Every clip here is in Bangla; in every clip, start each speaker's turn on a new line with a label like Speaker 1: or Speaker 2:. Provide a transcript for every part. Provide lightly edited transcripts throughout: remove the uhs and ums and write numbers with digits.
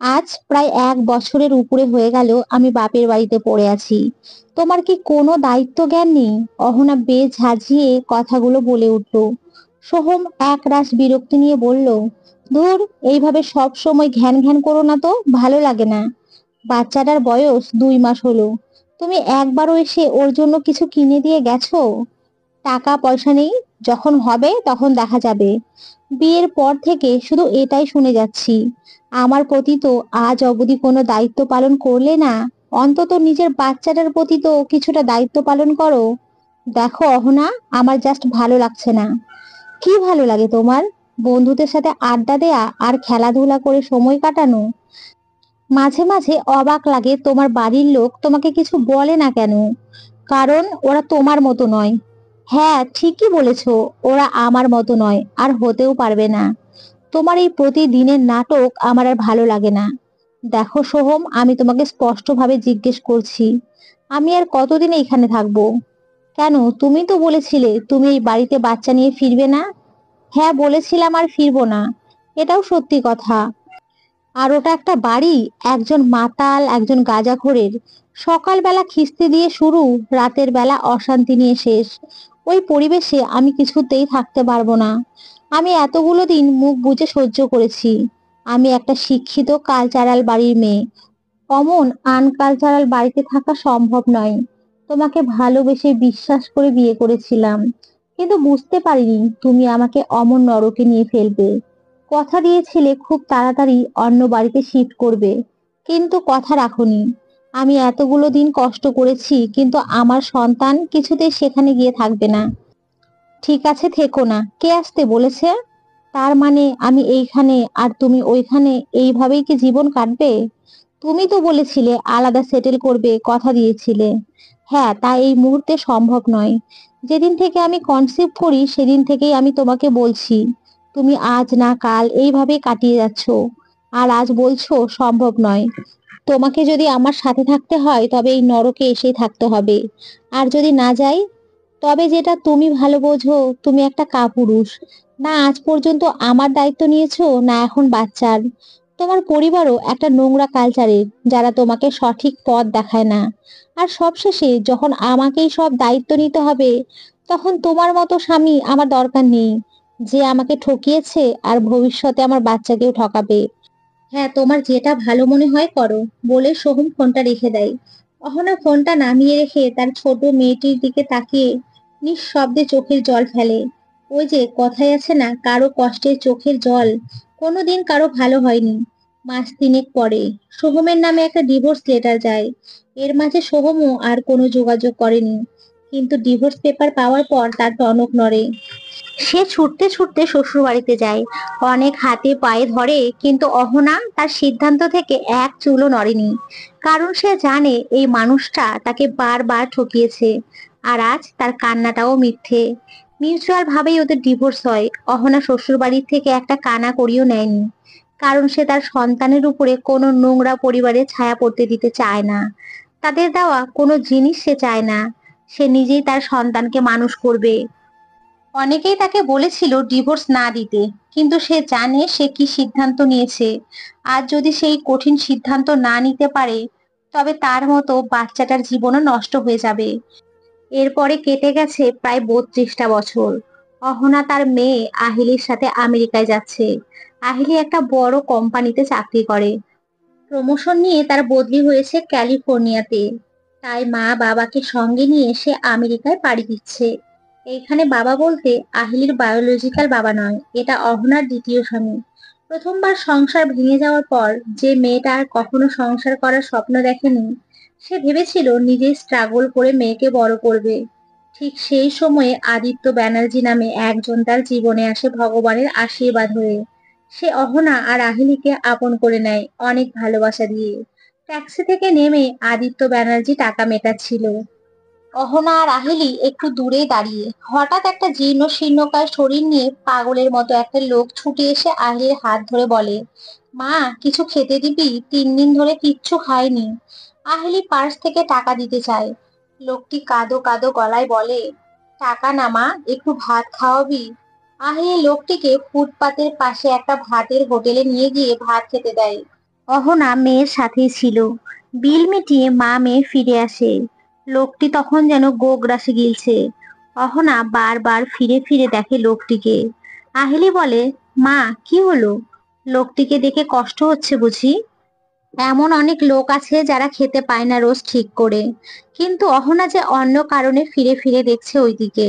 Speaker 1: আজ প্রায় ১ বছরের উপরে হয়ে গেল আমি বাপের বাড়িতে পড়ে আছি। তোমার কি কোনো দায়িত্ব জ্ঞান নেই? অহনা বেশ ঝাঁঝিয়ে কথাগুলো বলে উঠল। সোহম একরাশ বিরক্তি নিয়ে বলল, ধুর, এইভাবে সব সময় ঘ্যান ঘ্যান করো না তো, ভালো লাগে না। বাচ্চাটার বয়স 2 মাস হলো। তুমি একবারও এসে ওর জন্য কিছু কিনে দিয়ে গেছো? টাকা পয়সা নেই, যখন হবে তখন দেখা যাবে। বিয়ের পর থেকে শুধু এটাই শুনে যাচ্ছি। আমার প্রতি তো আজ অবধি কোনো দায়িত্ব পালন করলে না। অন্তত নিজের বাচ্চাটার প্রতি তো কিছুটা দায়িত্ব পালন করো। দেখো অহনা, আমার জাস্ট ভালো লাগছে না। কি ভালো লাগে তোমার? বন্ধুদের সাথে আড্ডা দেয়া আর খেলাধুলা করে সময় কাটানো। মাঝে মাঝে অবাক লাগে তোমার বাড়ির লোক তোমাকে কিছু বলে না কেন। কারণ ওরা তোমার মতো নয়। হ্যাঁ, ঠিকই বলেছো, ওরা আমার মতো নয় আর হতেও পারবে না। তোমার এই প্রতিদিনের নাটক আমার আর ভালো লাগে না। দেখো সোহম, আমি তোমাকে স্পষ্টভাবে জিজ্ঞেস করছি, আমি আর কতদিন এখানে থাকবো? কেন, তুমি তো বলেছিলে তুমি এই বাড়িতে বাচ্চা নিয়ে ফিরবে না। হ্যাঁ বলেছিলাম, আর ফিরবো না, এটাও সত্যি কথা। আর ওটা একটা বাড়ি, একজন মাতাল, একজন গাঁজাখোরের সকালবেলা খিস্তি দিয়ে শুরু, রাতের বেলা অশান্তি নিয়ে শেষ। ওই পরিবেশে আমি কিছুতেই থাকতে পারবো না। আমি এতগুলো দিন মুখ বুজে সহ্য করেছি। আমি একটা শিক্ষিত কালচারাল বাড়ির মেয়ে। অমন আনকালচারাল বাড়িতে থাকা সম্ভব নয়। তোমাকে ভালোবেসে বিশ্বাস করে বিয়ে করেছিলাম, কিন্তু বুঝতে পারিনি তুমি আমাকে অমন নরকে নিয়ে ফেলবে। কথা দিয়েছিলে খুব তাড়াতাড়ি অন্য বাড়িতে শিফট করবে, কিন্তু কথা রাখোনি। আমি এতগুলো দিন কষ্ট করেছি, কিন্তু আমার সন্তান কিছুতেই সেখানে গিয়ে থাকবে না। ঠিক আছে, থেকো না, কে আসতে বলেছে? তার মানে আমি এইখানে আর তুমি ওইখানে, এইভাবেই কি জীবন কাটবে? তুমি তো বলেছিলে আলাদা সেটেল করবে, কথা দিয়েছিলে। হ্যাঁ, তা এই মুহূর্তে সম্ভব নয়। যেদিন থেকে আমি কনসিভ করি সেদিন থেকেই আমি তোমাকে বলছি, তুমি আজ না কাল এইভাবে কাটিয়ে যাচ্ছ। আর আজ বলছো সম্ভব নয়। তোমাকে যদি আমার সাথে থাকতে হয় তবে এই নরকে এসেই থাকতে হবে। আর যদি না যাই, তবে যেটা তুমি ভালো বোঝো, তুমি একটা কাপুরুষ। না আজ পর্যন্ত আমার দায়িত্ব নিয়েছো, না এখন বাচ্চার। তোমার পরিবারও একটা নোংরা কালচারের, যারা তোমাকে সঠিক পথ দেখায় না। আর সবশেষে যখন আমাকেই সব দায়িত্ব নিতে হবে, তখন তোমার মতো স্বামী আমার দরকার নেই, যে আমাকে ঠকিয়েছে আর ভবিষ্যতে আমার বাচ্চাকেও ঠকাবে। হ্যাঁ, তোমার যেটা ভালো মনে হয় করো, বলে সোহম ফোনটা রেখে দেয়। অহনা ফোনটা নামিয়ে রেখে তার ছোট মেয়েটির দিকে তাকিয়ে নিঃশব্দে চোখের জল ফেলে। ওই যে কথাই আছে না, কারো কষ্টের চোখের জল কোনোদিন কারো ভালো হয়নি। মাস তিনেক পরে সোহমের নামে একটা ডিভোর্স লেটার যায়। এর মাঝে সোহমও আর কোনো যোগাযোগ করেনি, কিন্তু ডিভোর্স পেপার পাওয়ার পর তার টনক নড়ে। সে ছুটতে ছুটতে শ্বশুর বাড়িতে যায়। অনেক হাতে পায়ে ধরে, কিন্তু অহনা তার সিদ্ধান্ত থেকে এক চুলও নড়েনি। কারণ সে জানে এই মানুষটা তাকে বারবার ঠকিয়েছে। আর আজ তার কান্নাটাও মিথ্যে। মিউচুয়াল ভাবেই ওদের ডিভোর্স হয়। অহনা শ্বশুর বাড়ির থেকে একটা কানা করিও নেয়নি, কারণ সে তার সন্তানের উপরে কোনো নোংরা পরিবারের ছায়া পড়তে দিতে চায় না। তাদের দেওয়া কোনো জিনিস সে চায় না। সে নিজেই তার সন্তানকে মানুষ করবে। অনেকেই তাকে বলেছিল ডিভোর্স না দিতে, কিন্তু সে জানে সে কি সিদ্ধান্ত নিয়েছে। আর যদি সেই কঠিন সিদ্ধান্ত না নিতে পারে, তবে তার মতো বাচ্চাটার জীবনও নষ্ট হয়ে যাবে। এরপরে কেটে গেছে প্রায় 32টা বছর। অহনা তার মেয়ে আহিলির সাথে আমেরিকায় যাচ্ছে। আহিলি একটা বড় কোম্পানিতে চাকরি করে। প্রমোশন নিয়ে তার বদলি হয়েছে ক্যালিফোর্নিয়াতে। তাই মা বাবাকে সঙ্গে নিয়ে সে আমেরিকায় পাড়ি দিচ্ছে। এইখানে বাবা বলতে আহিলির বায়োলজিক্যাল বাবা নয়, এটা অহনার দ্বিতীয় স্বামী। প্রথমবার সংসার ভেঙে যাওয়ার পর যে মেয়েটা আর কখনো সংসার করার স্বপ্ন দেখেনি, সে ভেবেছিল নিজেই স্ট্রাগল করে মেয়েকে বড় করবে। ঠিক সেই সময়ে আদিত্য ব্যানার্জি নামে একজন তার জীবনে আসে ভগবানের আশীর্বাদ হয়ে। সে অহনা আর আহিলিকে আপন করে নেয় অনেক ভালোবাসা দিয়ে। ট্যাক্সি থেকে নেমে আদিত্য ব্যানার্জি টাকা মেটাচ্ছিল। অহনা আর আহিলি একটু দূরেই দাঁড়িয়ে, হঠাৎ একটা জীর্ণ শীর্ণকায় শরীর নিয়ে পাগলের মতো একটা লোক ছুটে এসে আহিলির হাত ধরে বলে, মা, কিছু খেতে দিবি, 3 দিন ধরে কিচ্ছু খায়নি। আহিলি পার্স থেকে টাকা দিতে চায়। লোকটি কাঁদো কাঁদো গলায় বলে, টাকা না মা, একটু ভাত খাওয়াবি। আহিলি লোকটিকে ফুটপাতের পাশে একটা ভাতের হোটেলে নিয়ে গিয়ে ভাত খেতে দেয়। অহনা মেয়ের সাথেই ছিল। বিল মিটিয়ে মা মেয়ে ফিরে আসে। লোকটি তখন যেন গোগ্রাসে গিলছে। অহনা বারবার ফিরে ফিরে দেখে লোকটিকে। আহেলি বলে, মা কি হলো? লোকটিকে দেখে কষ্ট হচ্ছে বুঝি? এমন অনেক লোক আছে যারা খেতে পায় না রোজ ঠিক করে, কিন্তু অহনা যে অন্য কারণে ফিরে ফিরে দেখছে ওইদিকে।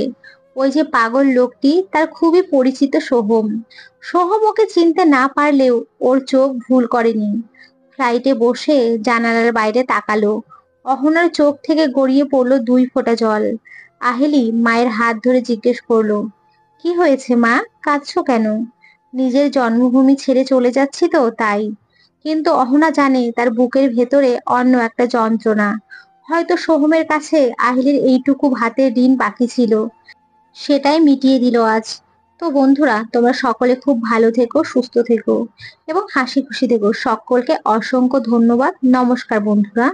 Speaker 1: ওই যে পাগল লোকটি, তার খুবই পরিচিত সোহম। সোহম ওকে চিনতে না পারলেও ওর চোখ ভুল করেনি। ফ্লাইটে বসে জানালার বাইরে তাকালো। অহনার চোখ থেকে গড়িয়ে পড়লো 2 ফোঁটা জল। আহেলি মায়ের হাত ধরে জিজ্ঞেস করলো, কি হয়েছে মা, কাঁদছো কেন? নিজের জন্মভূমি ছেড়ে চলে যাচ্ছি তো তাই। কিন্তু অহনা জানে তার বুকের ভেতরে অন্য একটা যন্ত্রণা। হয়তো সোহমের কাছে আহিলের এইটুকু ভাতের ঋণ বাকি ছিল, সেটাই মিটিয়ে দিল আজ। তো বন্ধুরা, তোমরা সকলে খুব ভালো থেকো, সুস্থ থেকো এবং হাসি খুশি থেকো। সকলকে অসংখ্য ধন্যবাদ। নমস্কার বন্ধুরা।